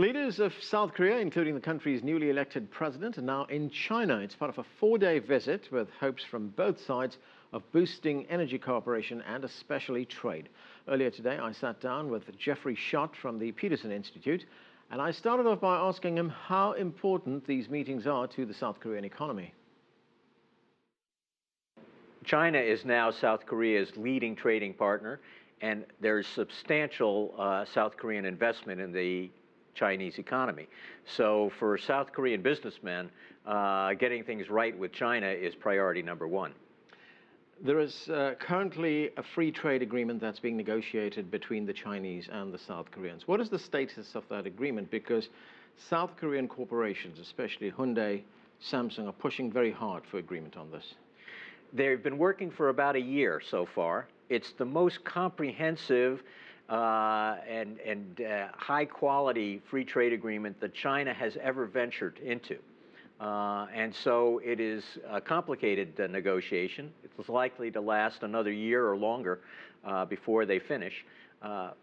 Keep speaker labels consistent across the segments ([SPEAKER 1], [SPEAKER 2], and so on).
[SPEAKER 1] Leaders of South Korea, including the country's newly elected president, are now in China. It's part of a four-day visit with hopes from both sides of boosting energy cooperation and especially trade. Earlier today, I sat down with Schott from the Peterson Institute, and I started off by asking him how important these meetings are to the South Korean economy.
[SPEAKER 2] China is now South Korea's leading trading partner, and there's substantial South Korean investment in the Chinese economy. So for South Korean businessmen, getting things right with China is priority number one.
[SPEAKER 1] There is currently a free trade agreement that's being negotiated between the Chinese and the South Koreans. What is the status of that agreement? Because South Korean corporations, especially Hyundai, Samsung, are pushing very hard for agreement on this.
[SPEAKER 2] They've been working for about a year so far. It's the most comprehensive and high-quality free trade agreement that China has ever ventured into. And so it is a complicated negotiation. It's likely to last another year or longer before they finish.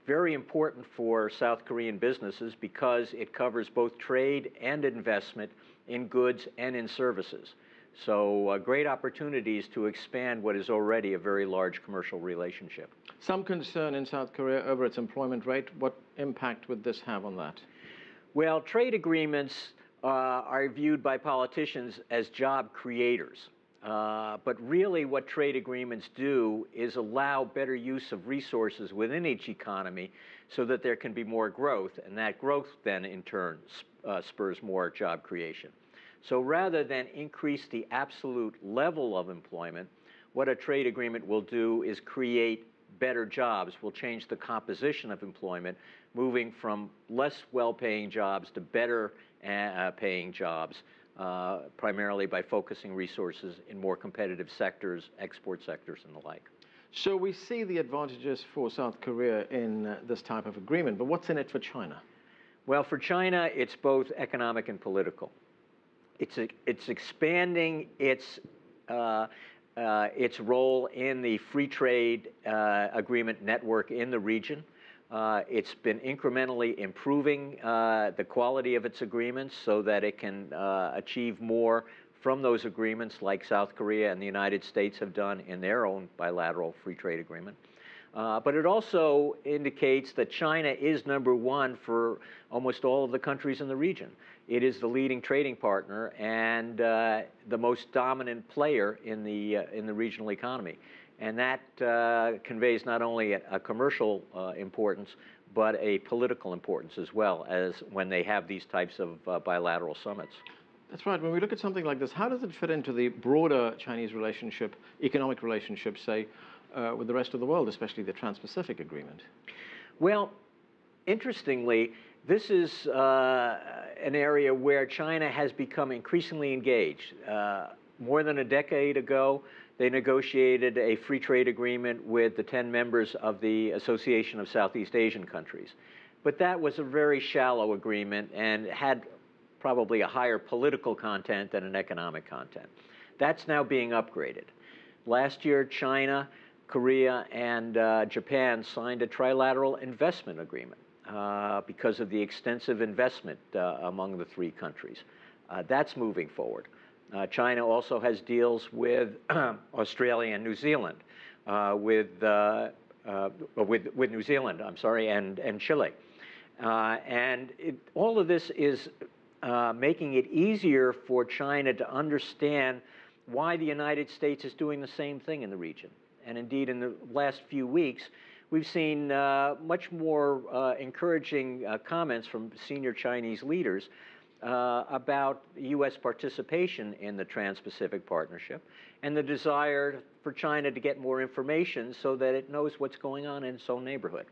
[SPEAKER 2] Very important for South Korean businesses because it covers both trade and investment in goods and in services. So great opportunities to expand what is already a very large commercial relationship.
[SPEAKER 1] Some concern in South Korea over its employment rate. What impact would this have on that?
[SPEAKER 2] Well, trade agreements are viewed by politicians as job creators. But really what trade agreements do is allow better use of resources within each economy so that there can be more growth, and that growth then in turn spurs more job creation. So rather than increase the absolute level of employment, what a trade agreement will do is create better jobs, will change the composition of employment, moving from less well-paying jobs to better paying jobs, primarily by focusing resources in more competitive sectors, export sectors and the like.
[SPEAKER 1] So we see the advantages for South Korea in this type of agreement, but what's in it for China?
[SPEAKER 2] Well, for China, it's both economic and political. It's expanding its role in the free trade agreement network in the region. It's been incrementally improving the quality of its agreements so that it can achieve more from those agreements like South Korea and the United States have done in their own bilateral free trade agreement. But it also indicates that China is number one for almost all of the countries in the region. It is the leading trading partner and the most dominant player in the regional economy. And that conveys not only a commercial importance, but a political importance as well, as when they have these types of bilateral summits.
[SPEAKER 1] That's right. When we look at something like this, how does it fit into the broader Chinese relationship, economic relationship, say, with the rest of the world, especially the Trans-Pacific Agreement?
[SPEAKER 2] Well, interestingly, this is an area where China has become increasingly engaged. More than a decade ago, they negotiated a free trade agreement with the 10 members of the Association of Southeast Asian Countries. But that was a very shallow agreement and had probably a higher political content than an economic content. That's now being upgraded. Last year, China, Korea, and Japan signed a trilateral investment agreement because of the extensive investment among the three countries. That's moving forward. China also has deals with Australia and New Zealand, with New Zealand, I'm sorry, and Chile. And all of this is making it easier for China to understand why the United States is doing the same thing in the region. And indeed, in the last few weeks, we've seen much more encouraging comments from senior Chinese leaders about U.S. participation in the Trans-Pacific Partnership and the desire for China to get more information so that it knows what's going on in its own neighborhood.